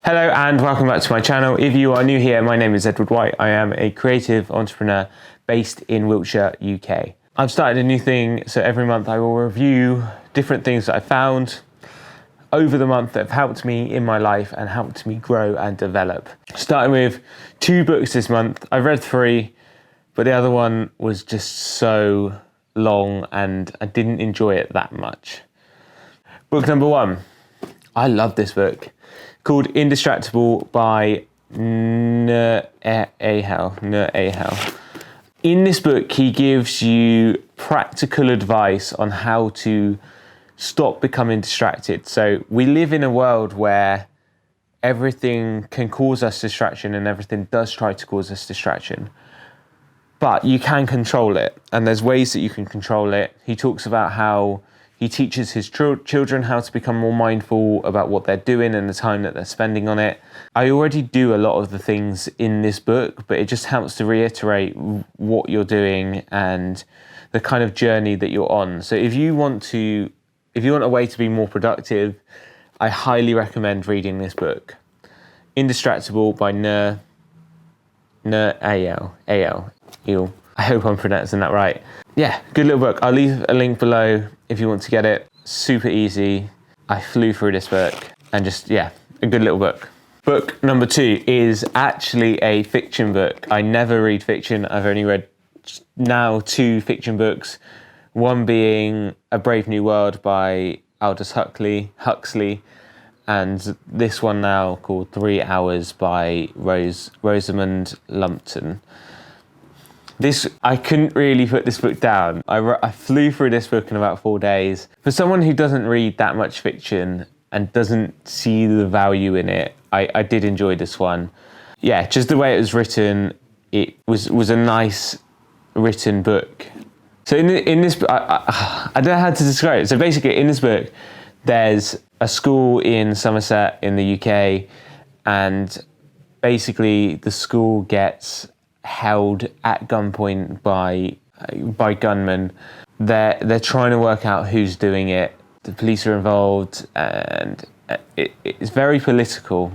Hello and welcome back to my channel. If you are new here, my name is Edward White. I am a creative entrepreneur based in Wiltshire, UK. I've started a new thing, so every month I will review different things that I found over the month that have helped me in my life and helped me grow and develop. Starting with 2 books this month. I've read 3, but the other one was just so long and I didn't enjoy it that much. Book number 1. I love this book. Called Indistractable by Nur Ahel. In this book, he gives you practical advice on how to stop becoming distracted. So we live in a world where everything can cause us distraction and everything does try to cause us distraction. But you can control it, and there's ways that you can control it. He talks about how he teaches his children how to become more mindful about what they're doing and the time that they're spending on it. I already do a lot of the things in this book, but it just helps to reiterate what you're doing and the kind of journey that you're on. So if you want a way to be more productive, I highly recommend reading this book. Indistractable by Nur Ahel. I hope I'm pronouncing that right. Yeah, good little book. I'll leave a link below if you want to get it. Super easy. I flew through this book and just, yeah, a good little book. Book number 2 is actually a fiction book. I never read fiction. I've only read now 2 fiction books. One being A Brave New World by Aldous Huxley, and this one now called 3 Hours by Rosamund Lumpton. I couldn't really put this book down. I flew through this book in about 4 days. For someone who doesn't read that much fiction and doesn't see the value in it, I did enjoy this one. Yeah, just the way it was written, it was a nice written book. So in this book, I don't know how to describe it. So basically in this book, there's a school in Somerset in the UK, and basically the school gets held at gunpoint by gunmen. They're trying to work out who's doing it. The police are involved, and it's very political,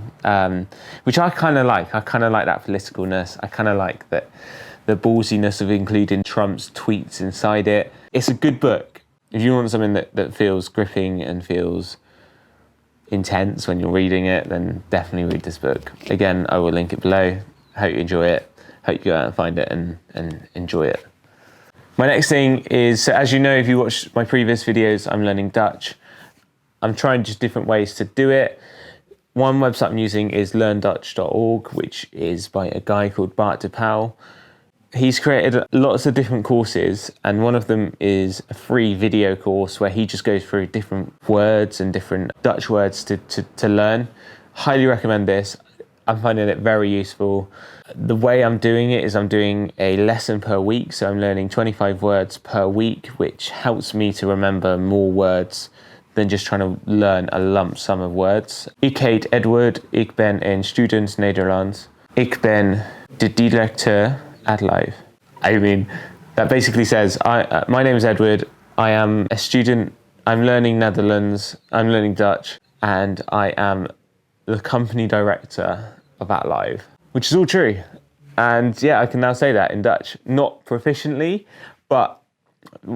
which I kind of like. I kind of like that politicalness. I kind of like that the ballsiness of including Trump's tweets inside it. It's a good book. If you want something that feels gripping and feels intense when you're reading it, then definitely read this book. Again, I will link it below. Hope you enjoy it. Hope you go out and find it and enjoy it. My next thing is, so as you know, if you watched my previous videos, I'm learning Dutch. I'm trying just different ways to do it. One website I'm using is learndutch.org, which is by a guy called Bart de Pauw. He's created lots of different courses, and one of them is a free video course where he just goes through different words and different Dutch words to learn. Highly recommend this. I'm finding it very useful. The way I'm doing it is I'm doing a lesson per week, so I'm learning 25 words per week, which helps me to remember more words than just trying to learn a lump sum of words. Ik heet Edward, ik ben een student Nederlands. Ik ben de directeur at live. I mean, that basically says, my name is Edward, I am a student, I'm learning Netherlands, I'm learning Dutch, and I am the company director of At Live, which is all true. And yeah, I can now say that in Dutch. Not proficiently, but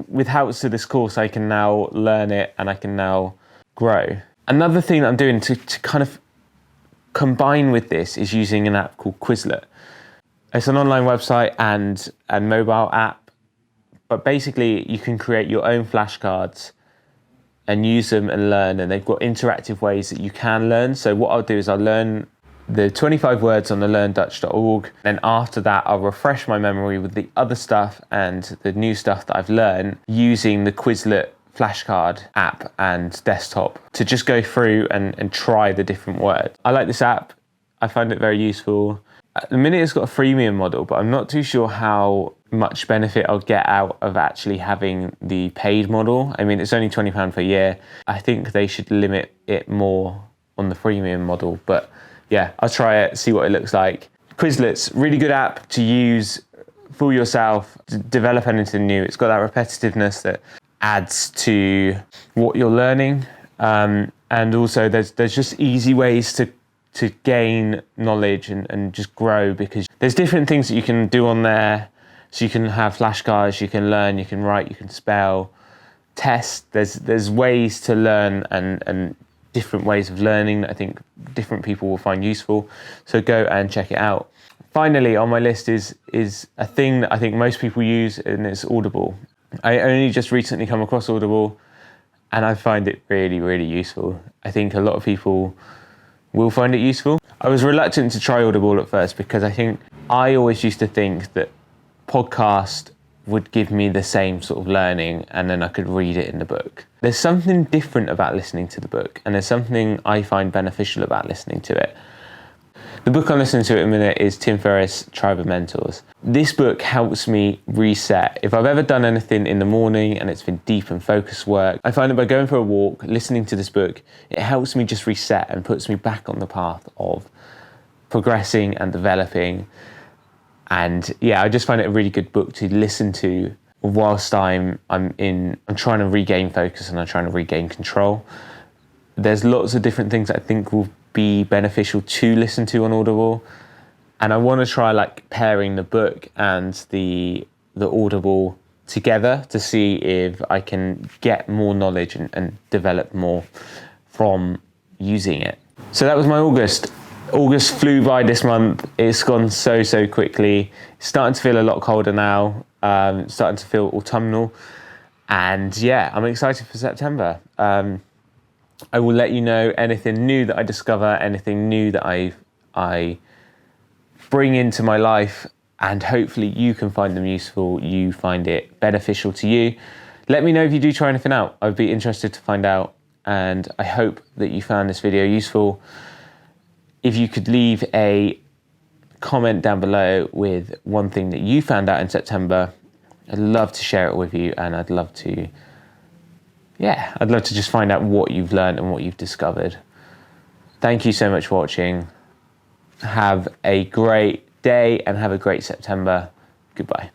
with help to this course, I can now learn it and I can now grow. Another thing that I'm doing to kind of combine with this is using an app called Quizlet. It's an online website and a mobile app, but basically you can create your own flashcards and use them and learn, and they've got interactive ways that you can learn. So what I'll do is I'll learn the 25 words on the learndutch.org, and after that I'll refresh my memory with the other stuff and the new stuff that I've learned using the Quizlet flashcard app and desktop to just go through and try the different words. I like this app. I find it very useful. At the minute it's got a freemium model, but I'm not too sure how much benefit I'll get out of actually having the paid model. I mean, it's only £20 per year. I think they should limit it more on the freemium model, but yeah, I'll try it, see what it looks like. Quizlet's really good app to use for yourself, to develop anything new. It's got that repetitiveness that adds to what you're learning. And also there's just easy ways to to gain knowledge and just grow, because there's different things that you can do on there. So you can have flashcards, you can learn, you can write, you can spell, test. There's ways to learn and different ways of learning that I think different people will find useful. So go and check it out. Finally, on my list is a thing that I think most people use, and it's Audible. I only just recently come across Audible, and I find it really, really useful. I think a lot of people will find it useful. I was reluctant to try Audible at first because I think I always used to think that podcast would give me the same sort of learning and then I could read it in the book. There's something different about listening to the book, and there's something I find beneficial about listening to it. The book I'm listening to at the minute is Tim Ferriss' Tribe of Mentors. This book helps me reset. If I've ever done anything in the morning and it's been deep and focused work, I find that by going for a walk, listening to this book, it helps me just reset and puts me back on the path of progressing and developing. And yeah, I just find it a really good book to listen to whilst I'm trying to regain focus and I'm trying to regain control. There's lots of different things that I think will be beneficial to listen to on Audible. And I want to try like pairing the book and the Audible together to see if I can get more knowledge and develop more from using it. So that was my August. August flew by this month. It's gone so quickly. It's starting to feel a lot colder now. It's starting to feel autumnal. And yeah, I'm excited for September. I will let you know anything new that I discover, anything new that I bring into my life, and hopefully you can find them useful, you find it beneficial to you. Let me know if you do try anything out. I'd be interested to find out, and I hope that you found this video useful. If you could leave a comment down below with one thing that you found out in September, I'd love to share it with you, and I'd love to just find out what you've learned and what you've discovered. Thank you so much for watching. Have a great day and have a great September. Goodbye.